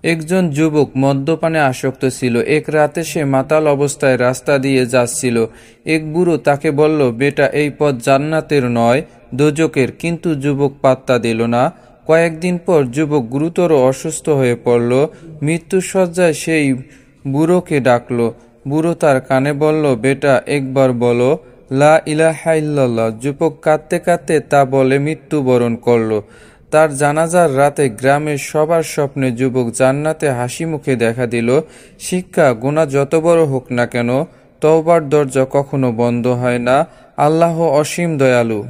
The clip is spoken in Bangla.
একজন যুবক মদ্যপানে আসক্ত ছিল। এক রাতে সে মাতাল অবস্থায় রাস্তা দিয়ে যাচ্ছিল। এক বুড়ো তাকে বলল, বেটা, এই পথ জান্নাতের নয়, দোজখের। কিন্তু যুবক পাত্তা দিল না। কয়েকদিন পর যুবক গুরুতর অসুস্থ হয়ে পড়ল। মৃত্যুশয্যায় সেই বুড়োকে ডাকল। বুড়ো তার কানে বলল, বেটা, একবার বলো লা ইলাহা ইল্লাল্লাহ। যুবক কাঁদতে কাঁদতে তা বলে মৃত্যুবরণ করল। তার জানাজার রাতে গ্রামের সবার স্বপ্নে যুবক জান্নাতে হাসি মুখে দেখা দিল। শিক্ষা, গুনাহ যত বড় হোক না কেন, তওবার দরজা কখনো বন্ধ হয় না। আল্লাহ অসীম দয়ালু।